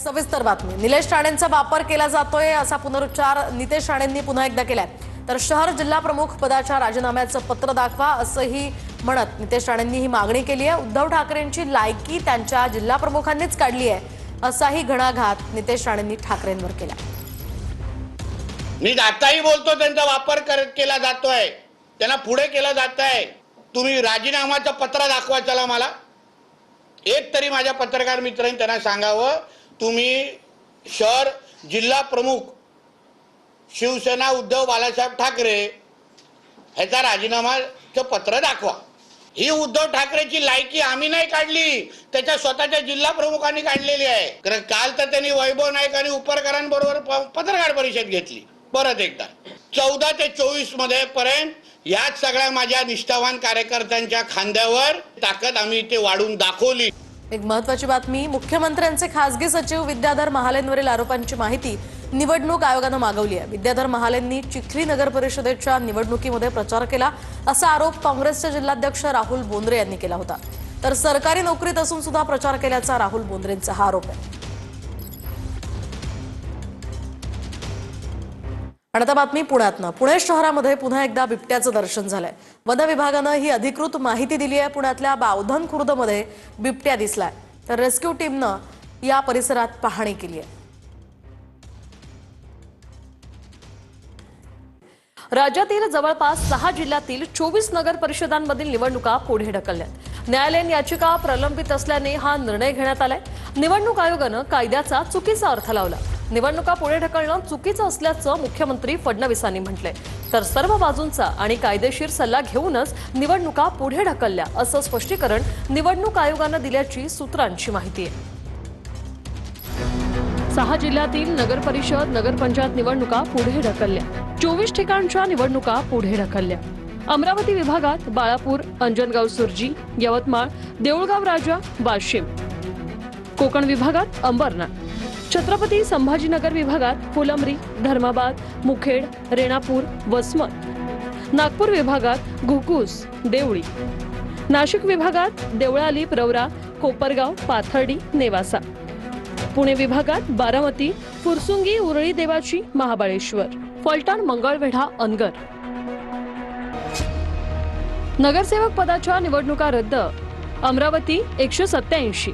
सविस्तर बातमी। निलेश राणेंचा वापर केला जातोय असा पुनरुच्चार नितेश राणेंनी पुन्हा एकदा केलाय। तर शहर जिल्हा प्रमुख पदाच्या राजीनाम्याचं पत्र दाखवा असंही म्हणत नितेश राणेंनी ही मागणी केली आहे। उद्धव ठाकरेंची लायकी त्यांच्या जिल्हा प्रमुखांनीच काढली आहे असाही घणाघात नितेश राणेंनी ठाकरेंवर केला। मी आताही बोलतो त्यांचा वापर केला जातोय, त्यांना पुढे केला जात आहे। तुम्ही राजीनाम्याचं पत्र दाखवा चला मला। एक तरी माझ्या पत्रकार मित्रांनी त्यांना सांगावं, तुम्ही शहर जिल्हा प्रमुख शिवसेना उद्धव बाळासाहेब ठाकरे ह्याचा राजीनामाचं पत्र दाखवा। ही उद्धव ठाकरेची लायकी आम्ही नाही काढली, त्याच्या स्वतःच्या जिल्हा प्रमुखांनी काढलेली आहे। कारण काल तर त्यांनी वैभव नाईक आणि उपरकरांबरोबर पत्रकार परिषद घेतली। परत एकदा 14 ते 24 मध्ये पर्यंत याच सगळ्या माझ्या निष्ठावान कार्यकर्त्यांच्या खांद्यावर ताकद आम्ही इथे वाढून दाखवली। एक महत्त्वाची बातमी, मुख्यमंत्र्यांचे खासगी सचिव विद्याधर महालेंवरील आरोपांची माहिती निवडणूक आयोगानं मागवली आहे। विद्याधर महालेंनी चिखली नगर परिषदेच्या निवडणुकीमध्ये प्रचार केला असा आरोप काँग्रेसचे जिल्हाध्यक्ष राहुल बोंद्रे यांनी केला होता। तर सरकारी नोकरीत असून सुद्धा प्रचार केल्याचा राहुल बोंद्रेंचा हा आरोप आहे। आणि आता बातमी पुण्यातनं। पुणे शहरामध्ये पुन्हा एकदा बिबट्याचं दर्शन झालंय। वन विभागानं ही अधिकृत माहिती दिली आहे। पुण्यातल्या बावधन खुर्दमध्ये बिबट्या दिसलाय। तर रेस्क्यू टीमनं या परिसरात पाहणी केली आहे। राज्यातील जवळपास 6 जिल्ह्यातील 24 नगर परिषदांमधील निवडणुका पुढे ढकलल्यात। न्यायालयीन याचिका प्रलंबित असल्याने हा निर्णय घेण्यात आलाय। निवडणूक आयोगानं कायद्याचा चुकीचा अर्थ लावला। निवडणुका पुढे ढकलणं चुकीचं असल्याचं मुख्यमंत्री फडणवीसांनी म्हटलंय। तर सर्व बाजूंचा आणि कायदेशीर सल्ला घेऊनच निवडणुका पुढे ढकलल्या असं स्पष्टीकरण निवडणूक आयोगानं दिल्याची सूत्रांची माहिती आहे। 6 जिल्ह्यातील नगर परिषद नगरपंचायत निवडणुका पुढे ढकलल्या। 24 ठिकाणच्या निवडणुका पुढे ढकलल्या। अमरावती विभागात बाळापूर, अंजनगाव सुर्जी, यवतमाळ, देऊळगाव राजा, वाशिम। कोकण विभागात अंबरनाथ, छत्रपती संभाजीनगर विभागात फुलंब्री, धर्माबाद, मुखेड, रेणापूर, वसमत। नागपूर विभागात घुगुस, देवळी। नाशिक विभागात देवळाली, प्रवरा, कोपरगाव, पाथर्डी, नेवासा। पुणे विभागात बारामती, फुरसुंगी, उरळी देवाची, महाबळेश्वर, फलटण, मंगळवेढा, अनगर। नगरसेवक पदाच्या निवडणुका रद्द। अमरावती 187,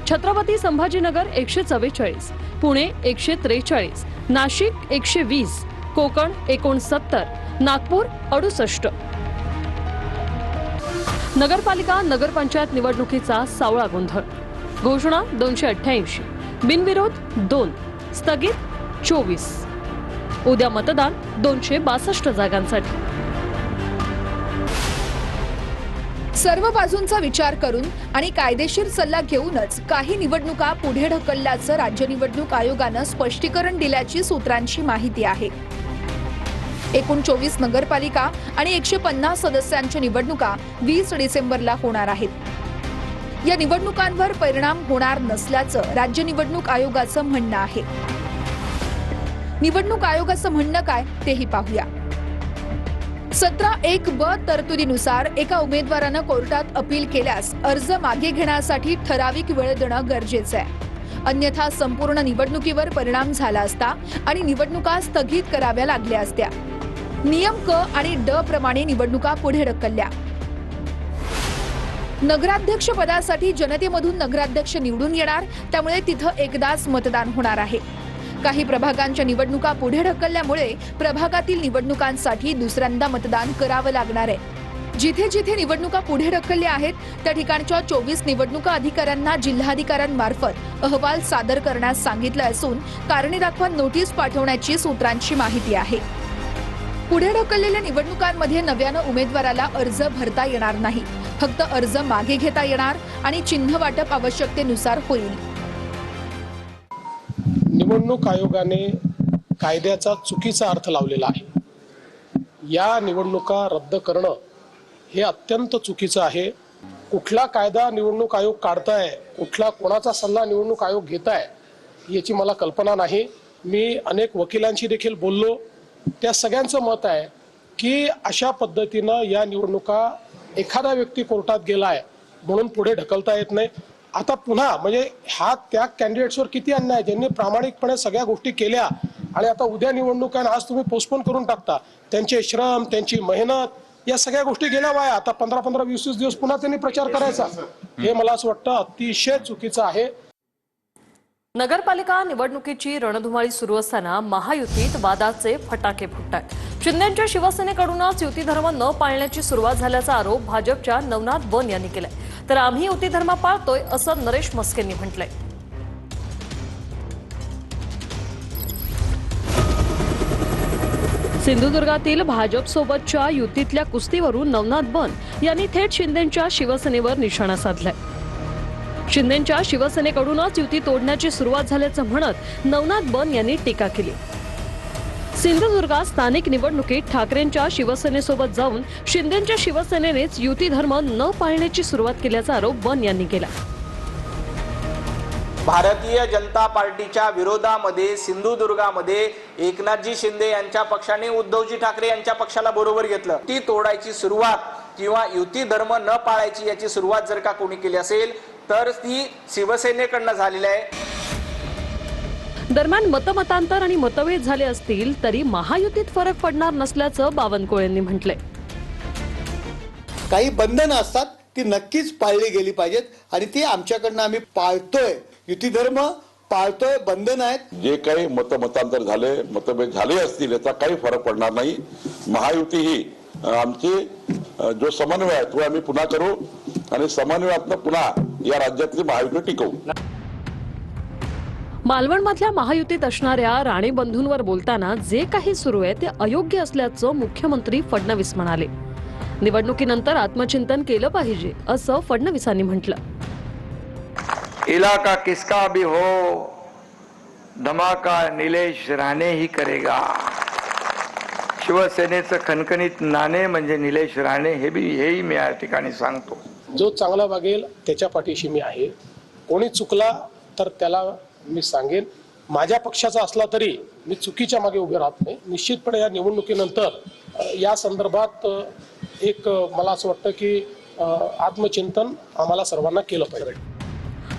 छत्रपती संभाजीनगर 144, पुणे 143, नाशिक 120, कोकण 69, नागपूर 68। नगरपालिका नगरपंचायत निवडणुकीचा सावळा गोंधळ। घोषणा 288, बिनविरोध 2, स्थगित 24। उद्या मतदान 262 जागांसाठी। सर्व बाजूंचा विचार करून आणि कायदेशीर सल्ला घेऊनच काही निवडणुका पुढे ढकलल्याचं राज्य निवडणूक आयोगानं स्पष्टीकरण दिल्याची सूत्रांची माहिती आहे। एकूण 24 नगरपालिका आणि 150 सदस्यांच्या निवडणुका 20 डिसेंबरला होणार आहेत। या निवडणुकांवर परिणाम होणार नसल्याचं राज्य निवडणूक आयोगाचं म्हणणं आहे। निवडणूक आयोगाचं म्हणणं काय तेही पाहूया। 17(1)ब तरतुदीनुसार एका उमेदवारानं कोर्टात अपील केल्यास अर्ज मागे घेण्यासाठी ठराविक वेळ देणं गरजेचं आहे। अन्यथा संपूर्ण निवडणुकीवर परिणाम झाला असता आणि निवडणुका स्थगित कराव्या लागल्या असत्या। नियम क आणि ड प्रमाणे निवडणुका पुढे ढकलल्या। नगराध्यक्ष पदासाठी जनतेमधून नगराध्यक्ष निवडून येणार, त्यामुळे तिथं एकदाच मतदान होणार आहे। काही प्रभागांच्या निवडणुका पुढे ढकलल्यामुळे प्रभागातील निवडणुकांसाठी दुसऱ्यांदा मतदान करावं लागणार आहे। जिथे जिथे निवडणुका पुढे ढकलल्या आहेत त्या ठिकाणच्या 24 निवडणुका अधिकाऱ्यांना जिल्हाधिकाऱ्यांमार्फत अहवाल सादर करण्यास सांगितलं असून कारणे दाखवा नोटीस पाठवण्याची सूत्रांची माहिती आहे। पुढे ढकललेल्या निवडणुकांमध्ये नव्यानं उमेदवाराला अर्ज भरता येणार नाही, फक्त अर्ज मागे घेता येणार आणि चिन्ह वाटप आवश्यकतेनुसार होईल। निवडणूक आयोगाने कायद्याचा चुकीचा अर्थ लावलेला आहे। या निवडणुका रद्द करणं हे अत्यंत चुकीचं आहे। कुठला कायदा निवडणूक आयोग काढताय, कुठला कोणाचा सल्ला निवडणूक आयोग घेताय याची मला कल्पना नाही। मी अनेक वकिलांशी देखील बोललो, त्या सगळ्यांचं मत आहे की अशा पद्धतीनं या निवडणुका एखादा व्यक्ती कोर्टात गेलाय म्हणून पुढे ढकलता येत नाही। आता पुन्हा म्हणजे हा त्या कॅन्डिडेट्सवर किती अन्याय, ज्यांनी प्रामाणिकपणे सगळ्या गोष्टी केल्या आणि आता उद्या निवडणूक आहे, आज तुम्ही पोस्टपोन करून टाकता. त्यांचे श्रम, त्यांची मेहनत, या सगळ्या गोष्टी गेल्या वाया. आता 15-15, 20-20 दिवस पुन्हा त्यांनी प्रचार करायचा, हे मला असं वाटतं अतिशय चुकीचं आहे. नगरपालिका निवडणुकीची रणधुमाळी सुरू असताना महायुतीत वादाचे फटाके फुटतात. शिंदेच्या शिवसेनेकडूनच युती धर्म न पाळण्याची सुरुवात झाल्याचा आरोप भाजपच्या नवनाथ वन यांनी केलाय. तर आम्ही युती धर्म पाळतोय असं नरेश मस्केंनी म्हटलंय. सिंधुदुर्गातील भाजपसोबतच्या युतीतल्या कुस्तीवरून नवनाथ वन यांनी थेट शिंदेच्या शिवसेनेवर निशाणा साधलाय. शिंदेच्या शिवसेनेकडूनच युती तोडण्याची सुरुवात झाल्याचं म्हणत नवनाथ बन यांनी टीका केली. सिंधुदुर्गात स्थानिक निवडणुकीत ठाकरेंच्या शिवसेनेसोबत जाऊन शिंदेच्या शिवसेनेनेच युती धर्म न पाळण्याची सुरुवात केल्याचा आरोप बन यांनी केला. भारतीय जनता पार्टीच्या विरोधामध्ये सिंधुदुर्गामध्ये एकनाथजी शिंदे यांच्या पक्षाने उद्धवजी ठाकरे यांच्या पक्षाला बरोबर घेतलं. ती तोडायची सुरुवात किंवा युती धर्म न पाळायची याची सुरुवात जर का कोणी केली असेल तर ती शिवसेनेकडनं झालेली आहे. दरम्यान मतमतांतर आणि मतभेद झाले असतील तरी महायुतीत फरक पडणार नसल्याचं बावनकुळेंनी म्हटलंय. काही बंधनं असतात ती नक्कीच पाळली गेली पाहिजेत आणि ती आमच्याकडनं आम्ही पाळतोय. युती धर्म पाळतोय, बंधन आहेत. जे काही मतांतर झाले, मतभेद झाले असतील याचा काही फरक पडणार नाही. महायुती ही आमची जो समन्वय आहे तो आम्ही पुन्हा करू आणि समन्वयातनं पुन्हा या राज्यातली महायुती टिकवू. मालवणमधल्या महायुतीत असणाऱ्या राणे बंधूंवर बोलताना जे काही सुरू आहे ते अयोग्य असल्याचं मुख्यमंत्री फडणवीस म्हणाले. निवडणुकीनंतर आत्मचिंतन केलं पाहिजे असं फडणवीसांनी म्हटलं. इलाका किसका भी हो, धमाका निलेश राणे ही करेगा. शिवसेनेचं खणखणीत नाणे म्हणजे निलेश राणे, हेही मी या ठिकाणी सांगतो. जो चांगला वागेल त्याच्या पाठीशी मी आहे. कोणी चुकला तर त्याला मी सांगेन. माझ्या पक्षाचा असला तरी मी चुकीच्या मागे उभे राहत नाही. निश्चितपणे या निवडणुकीनंतर या संदर्भात एक मला असं वाटतं की आत्मचिंतन आम्हाला सर्वांना केलं पाहिजे.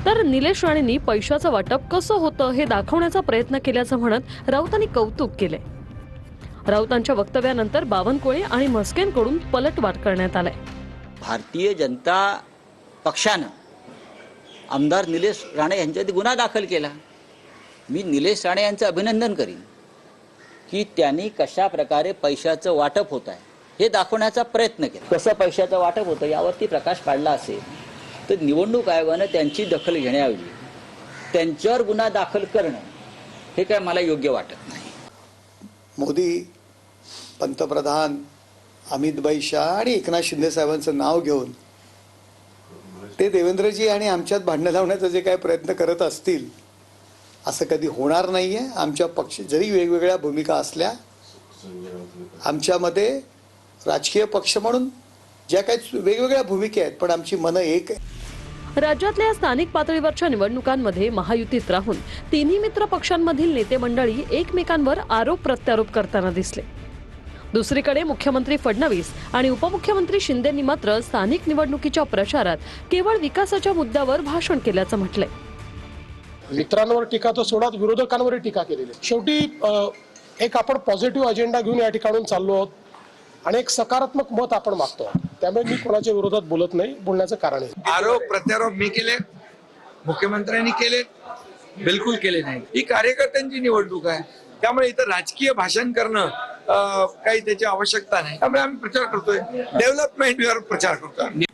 तर निलेश राणेंनी पैशाचं वाटप कसं होतं हे दाखवण्याचा प्रयत्न केल्याचं म्हणत राऊतांनी कौतुक केलंय. राऊतांच्या वक्तव्यानंतर बावनकुळे आणि मस्केंकडून पलटवार करण्यात आलाय. भारतीय जनता पक्षानं आमदार निलेश राणे यांच्यावरती गुन्हा दाखल केला. मी निलेश राणे यांचं अभिनंदन करीन की त्यांनी कशा प्रकारे पैशाचं वाटप होत आहे हे दाखवण्याचा प्रयत्न केला. कसं पैशाचं वाटप होतं यावरती प्रकाश पाडला असेल तर निवडणूक आयोगानं त्यांची दखल घेण्याऐवजी त्यांच्यावर गुन्हा दाखल करणं हे काय मला योग्य वाटत नाही. मोदी, पंतप्रधान, अमितभाई शाह आणि एकनाथ शिंदे साहेबांचं नाव घेऊन ते देवेंद्रजी आणि आमच्यात भांडण लावण्याचा जे काही प्रयत्न करत असतील असं कधी होणार नाहीये. आमच्या पक्ष जरी वेगवेगळ्या भूमिका असल्या, आमच्यामध्ये राजकीय पक्ष म्हणून ज्या काही वेगवेगळ्या भूमिका आहेत पण आमची मनं एक आहे. राज्यातल्या स्थानिक पातळीवरच्या निवडणुकांमध्ये महायुतीत राहून तिन्ही मित्र पक्षांमधील नेते मंडळी एकमेकांवर आरोप प्रत्यारोप करताना दिसले. दुसरीकडे मुख्यमंत्री फडणवीस आणि उपमुख्यमंत्री शिंदेंनी मात्र स्थानिक निवडणुकीच्या प्रचारात केवळ विकासाच्या मुद्द्यावर भाषण केल्याचं म्हटलंय. मित्रांवर टीका तर सोडा, विरोधकांवरही टीका केलेली. शेवटी एक आपण पॉझिटिव्ह अजेंडा घेऊन या ठिकाणून चाललो आहोत आणि एक सकारात्मक मत आपण मागतो. त्यामुळे मी कोणाच्या विरोधात बोलत नाही. बोलण्याचं कारण आहे आरोप प्रत्यारोप मी केले, मुख्यमंत्र्यांनी केले, बिलकुल केले नाही. ही कार्यकर्त्यांची निवडणूक आहे, त्यामुळे इथं राजकीय भाषण करणं काही त्याची आवश्यकता नाही. त्यामुळे आम्ही प्रचार करतोय, डेव्हलपमेंटवर प्रचार करतोय.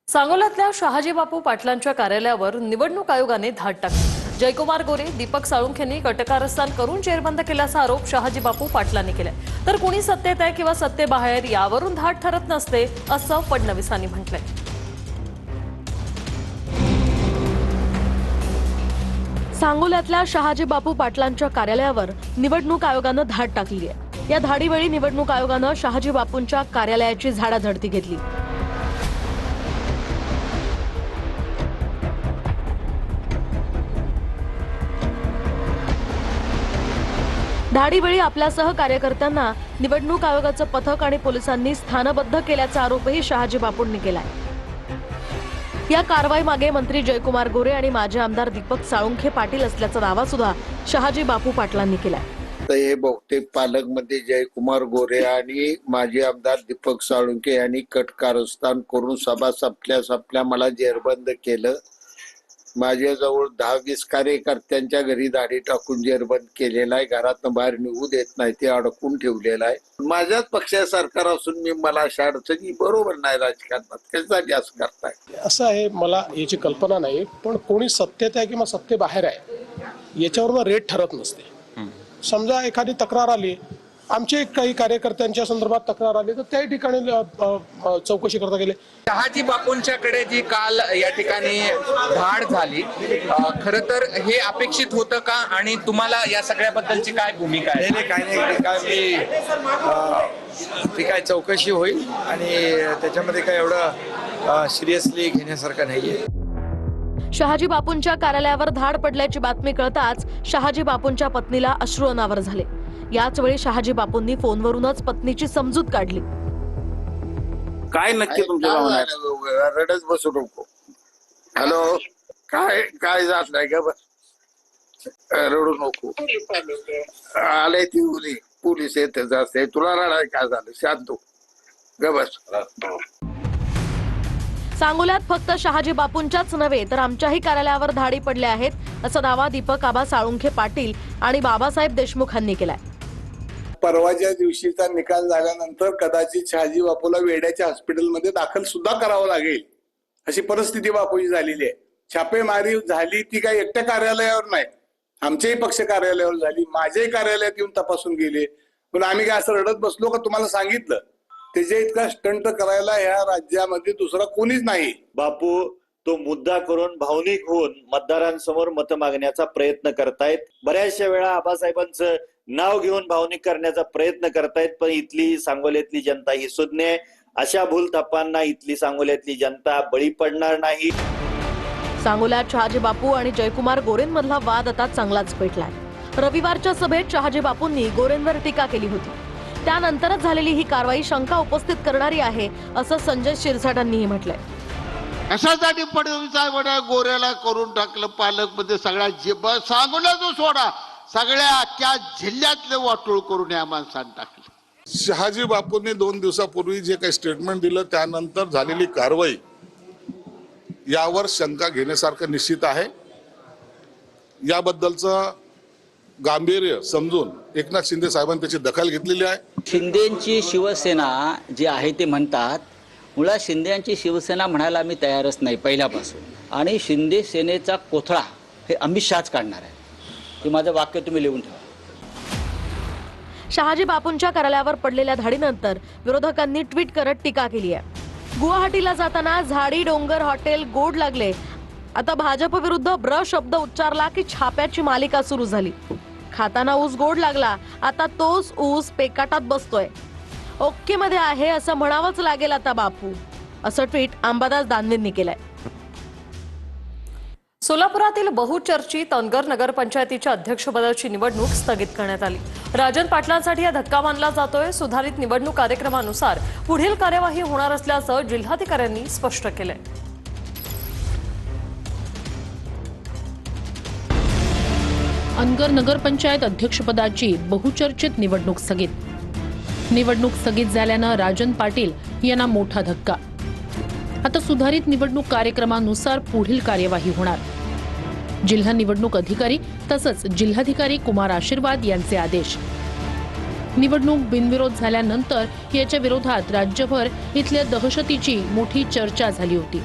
सांगोल्यातल्या शहाजी बापू पाटलांच्या कार्यालयावर निवडणूक आयोगाने धाड टाकली. जयकुमार गोरे, दीपक साळुंखे यांनी कटकारस्थान करून चेरबंद केल्याचा आरोप शहाजी बापू पाटलांनी केलाय. तर कुणी सत्तेत आहे किंवा सत्तेबाहेर यावरून धाड ठरत नसते असं फडणवीसांनी म्हटलंय. सांगोल्यातल्या शहाजी बापू पाटलांच्या कार्यालयावर निवडणूक आयोगानं धाड टाकली आहे. या धाडीवेळी निवडणूक आयोगानं शहाजी बापूंच्या कार्यालयाची झाडाझडती घेतली. धाडीवेळी आपल्यासह कार्यकर्त्यांना निवडणूक आयोगाचं पथक आणि पोलिसांनी स्थानबद्ध केल्याचा आरोपही शहाजी बापूंनी केलाय. या कारवाई मागे मंत्री जयकुमार गोरे आणि माजी आमदार दीपक साळुंखे पाटील असल्याचा दावा सुद्धा शहाजी बापू पाटलांनी केलाय. तर हे बहुतेक पालकमध्ये जयकुमार गोरे आणि माजी आमदार दीपक साळुंखे यांनी कट कारस्थान करून सभा संपल्या मला जेरबंद केलं. माझ्याजवळ 10-20 कार्यकर्त्यांच्या घरी दाढी टाकून जेरबंद केलेला आहे. घरातून बाहेर निघू देत नाही, ते अडकून ठेवलेलं आहे. माझ्याच पक्षाचं सरकार असून मी मला अशा अडचणी बरोबर नाही राजकारणात. कशासाठी असं करताय? असं आहे, मला याची कल्पना नाही, पण कोणी सत्तेत आहे किंवा सत्तेबाहेर आहे याच्यावर रेट ठरत नसते. समजा एखादी तक्रार आली, आमचे काही कार्यकर्त्यांच्या संदर्भात तक्रार आली, तर त्याही ठिकाणी चौकशी करता गेले. शहाजी बापूंच्याकडे जी काल या ठिकाणी धाड झाली, खरं तर हे अपेक्षित होतं का आणि तुम्हाला या सगळ्याबद्दलची काय भूमिका आहे? नाही ती काय चौकशी होईल आणि त्याच्यामध्ये काय एवढं सिरियसली घेण्यासारखं नाहीये. शहाजी बापूंच्या कार्यालयावर धाड पडल्याची बातमी कळताच शहाजी बापूंच्या पत्नीला अश्रू अनावर झाले. याच वेळी शहाजी बापूंनी फोनवरूनच पत्नीची समजूत काढली. काय नक्की तुमच्या भावना? रडत बसू नको. हॅलो, काय जात नाही का? बस रडू नको. आले ती पोलीस येते जाते, तुला रडाय काय झालं? शांत हो, ग बस. सांगोल्यात फक्त शहाजी बापूंच्याच नव्हे तर आमच्याही कार्यालयावर धाडी पडल्या आहेत, असा दावा दीपक आबा साळुंखे पाटील आणि बाबासाहेब देशमुखांनी केलाय. परवाच्या दिवशीचा निकाल झाल्यानंतर कदाचित शहाजी बापूला वेड्याच्या हॉस्पिटलमध्ये दाखल सुद्धा करावं लागेल अशी परिस्थिती बापूची झालेली आहे. छापेमारी झाली ती काही एकट्या कार्यालयावर नाही, आमच्याही पक्ष कार्यालयावर झाली. माझ्याही कार्यालयात येऊन तपासून गेले. पण आम्ही काय असं रडत बसलो का? तुम्हाला सांगितलं, त्याच्या इतका स्टंट करायला या राज्यामध्ये दुसरा कोणीच नाही. बापू तो मुद्दा करून भावनिक होऊन मतदारांसमोर मत मागण्याचा प्रयत्न करतायत. बऱ्याचशा वेळा आबासाहेबांचं नाव घेऊन भावनिक करण्याचा प्रयत्न करतायत, पण इथली सांगोल्यातली जनता ही सुज्ञ आहे. अशा भूलथापांना इथली सांगोल्यातली जनता बळी पडणार नाही. सांगोल्यात शहाजी बापू आणि जयकुमार गोरेंमधला वाद आता चांगलाच पेटलाय. रविवारच्या सभेत शहाजी बापूंनी गोरेंवर टीका केली होती. त्यानंतरच झालेली ही कारवाई शंका उपस्थित करणारी आहे, असं संजय शिरसाटांनीही म्हटलंय. कशासाठी फडणवीस गोऱ्याला करून टाकलं पालकमध्ये? सगळ्या सांगोला जो सोडा, सगळ्या अख्ख्या जिल्ह्यातले वाटोळ करून या माणसाने टाकलं. शहाजी बापूंनी 2 दिवसापूर्वी जे काही स्टेटमेंट दिलं त्यानंतर झालेली कारवाई यावर शंका घेण्यासारखं निश्चित आहे. याबद्दलचं गांभीर्य समजून एकनाथ शिंदे साहेबांनी त्याची दखल घेतलेली आहे. शिंदेची शिवसेना जी आहे ते म्हणतात, मुळात शिंदेची शिवसेना म्हणायला मी तयारच नाही पहिल्यापासून. आणि शिंदे सेनेचा कोथळा हे अमित शहाच काढणार आहे. हे माझं वाक्य तुम्ही लिहून ठेवा. शहाजी बापूंच्या कार्यालयावर पडलेल्या धाडीनंतर विरोधकांनी ट्विट करत टीका केली आहे. गुवाहाटीला जाताना झाडी डोंगर हॉटेल गोड लागले. आता भाजप विरुद्ध ब्र शब्द उच्चारला की छाप्याची मालिका सुरू झाली. खाताना ऊस गोड लागला, आता तोच ऊस पेकाटात बसतोय. ओके मध्ये आहे असं म्हणावंच लागेल आता बापू, असं ट्विट अंबादास दानवेंनी केलंय. सोलापुरातील बहुचर्चित अनगर नगरपंचायतीच्या अध्यक्षपदाची निवडणूक स्थगित करण्यात आली. राजन पाटलांसाठी हा धक्का मानला जातोय. सुधारित निवडणूक कार्यक्रमानुसार पुढील कार्यवाही होणार असल्याचं जिल्हाधिकाऱ्यांनी स्पष्ट केलंय. अनगर नगरपंचायत अध्यक्षपदाची बहुचर्चित निवडणूक स्थगित. निवडणूक स्थगित झाल्यानं राजन पाटील यांना मोठा धक्का. आता सुधारित निवडणूक कार्यक्रमानुसार पुढील कार्यवाही होणार. जिल्हा निवडणूक अधिकारी तसंच जिल्हाधिकारी कुमार आशीर्वाद यांचे आदेश. निवडणूक बिनविरोध झाल्यानंतर याच्या विरोधात राज्यभर इथल्या दहशतीची मोठी चर्चा झाली होती.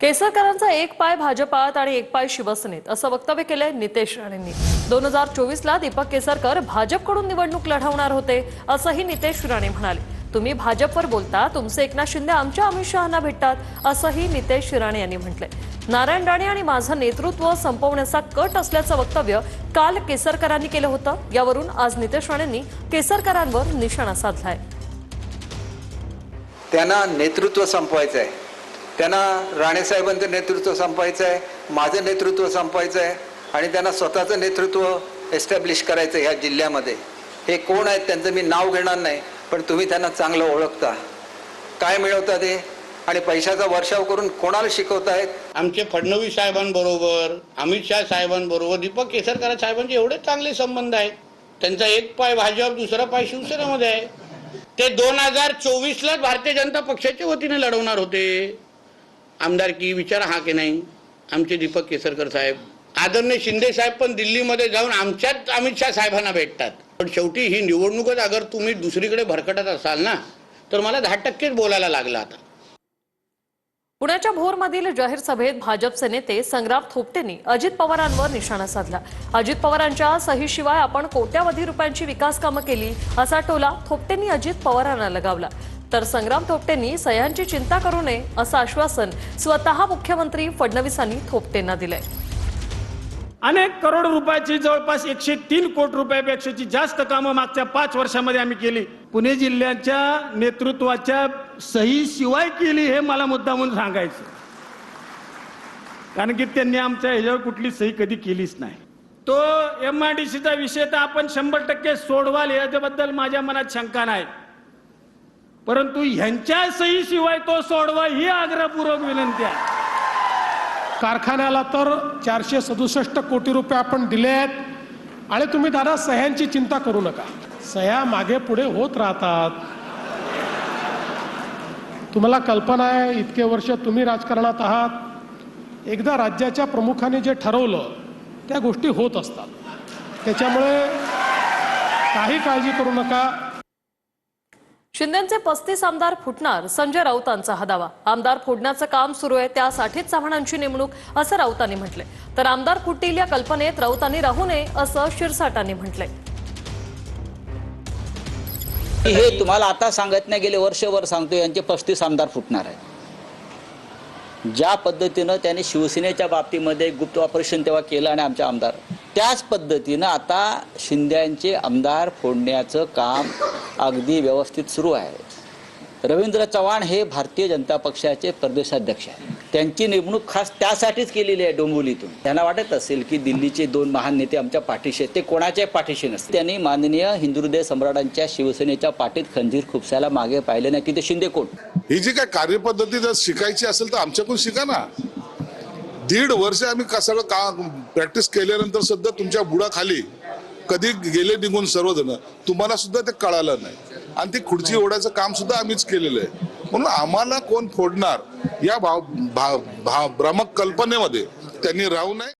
केसरकरांचा एक पाय भाजपात आणि एक पाय शिवसेनेत असं वक्तव्य केलंय नितेश राणेंनी. 2024ला दीपक केसरकर भाजपकडून निवडणूक लढवणार होते असंही नितेश राणे म्हणाले. तुम्ही भाजपवर बोलता, तुमचे एकनाथ शिंदे आमच्या अमित शहांना भेटतात असंही नितेश राणे यांनी म्हटलंय. नारायण राणे आणि माझं नेतृत्व संपवण्याचा कट असल्याचं वक्तव्य काल केसरकरांनी केलं होतं. यावरून आज नितेश राणेंनी केसरकरांवर निशाणा साधलाय. त्यांना नेतृत्व संपवायचं आहे, त्यांना राणेसाहेबांचं नेतृत्व संपवायचं आहे, माझं नेतृत्व संपवायचं आहे आणि त्यांना स्वतःचं नेतृत्व एस्टॅब्लिश करायचं ह्या जिल्ह्यामध्ये. हे कोण आहेत त्यांचं मी नाव घेणार नाही, पण तुम्ही त्यांना चांगलं ओळखता. काय मिळवता ते? आणि पैशाचा वर्षाव करून कोणाला शिकवतायत? आमचे फडणवीस साहेबांबरोबर, अमित शाह साहेबांबरोबर, दीपक केसरकर साहेबांचे एवढे चांगले संबंध आहेत. त्यांचा एक पाय भाजप, दुसरा पाय शिवसेनेमध्ये आहे. ते 2024ला भारतीय जनता पक्षाच्या वतीने लढवणार होते आमदारकी. विचारा हा की नाही आमचे दीपक केसरकर साहेब. आदरणीय शिंदे साहेब पण दिल्लीमध्ये जाऊन आमच्याच अमित शाह साहेबांना भेटतात. पण शेवटी ही निवडणूकच अगर तुम्ही दुसरीकडे भरकटत असाल ना, तर मला 10%च बोलायला लागलं. आता पुण्याच्या भोरमधील जाहीर सभेत भाजपचे नेते संग्राम थोपटेंनी अजित पवारांवर निशाणा साधला. अजित पवारांच्या सहीशिवाय आपण कोट्यावधी रुपयांची विकास कामं केली असा टोला थोपटेंनी अजित पवारांना लगावला. तर संग्राम थोपटेंनी सह्यांची चिंता करू नये असं आश्वासन स्वतः मुख्यमंत्री फडणवीसांनी थोपटेंना दिलंय. अनेक करोड रुपयाची जवळपास 103 कोटी रुपयापेक्षाची जास्त कामं मागच्या 5 वर्षामध्ये आम्ही केली. पुणे जिल्ह्याच्या नेतृत्वाच्या सही शिवाय केली हे मला मुद्दामून सांगायचं, कारण की त्यांनी आमच्या ह्याच्यावर कुठली सही कधी केलीच नाही. तो MIDCचा विषय तर आपण 100% सोडवाल याच्याबद्दल माझ्या मनात शंका नाही, परंतु ह्यांच्या सही शिवाय तो सोडवा ही आग्रहपूर्वक विनंती आहे. कारखान्याला तर 467 कोटी रुपये आपण दिले आहेत. आणि तुम्ही दादा सह्यांची चिंता करू नका, सह्या मागे पुढे होत राहतात. तुम्हाला कल्पना आहे, इतके वर्ष तुम्ही राजकारणात आहात, एकदा राज्याच्या प्रमुखाने जे ठरवलं त्या गोष्टी होत असतात. त्याच्यामुळे काही काळजी करू नका. शिंदेचे 35 आमदार फुटणार, संजय राऊतांचा हा दावा. आमदार फोडण्याचं काम सुरू आहे, त्यासाठीच चव्हाणांची नेमणूक असं राऊतांनी म्हटलंय. तर आमदार फुटतील या कल्पनेत राऊतांनी राहू नये असं शिरसाटांनी म्हटलंय. हे तुम्हाला आता सांगत नाही, गेले वर्षभर सांगतो यांचे 35 आमदार फुटणार आहे. ज्या पद्धतीनं त्यांनी शिवसेनेच्या बाबतीमध्ये गुप्त ऑपरेशन तेव्हा केलं आणि आमचे आमदार, त्याच पद्धतीनं आता शिंद्यांचे आमदार फोडण्याचं काम अगदी व्यवस्थित सुरू आहे. रवींद्र चव्हाण हे भारतीय जनता पक्षाचे प्रदेशाध्यक्ष आहेत. त्यांची नेमणूक खास त्यासाठीच केलेली आहे डोंबिवलीतून. त्यांना वाटत असेल की दिल्लीचे 2 महान नेते आमच्या पाठीशी आहेत, ते कोणाच्या पाठीशी नसते. त्यांनी माननीय हिंदू हृदय सम्राटांच्या शिवसेनेच्या पाठीत खंजीर खुपसायला मागे पाहिले नाही की ते शिंदे कोण. ही जी काय कार्यपद्धती जर शिकायची असेल तर आमच्याकडून शिका ना. 1.5 वर्ष आम्ही सगळं काम प्रॅक्टिस केल्यानंतर सुद्धा तुमच्या बुडाखाली कधी गेले निघून सर्वजण, तुम्हाला सुद्धा ते कळालं नाही. आणि ती खुर्ची ओढायचं काम सुद्धा आम्हीच केलेलं आहे. म्हणून आम्हाला कोण फोडणार या भ्रामक कल्पनेमध्ये त्यांनी राहू नये.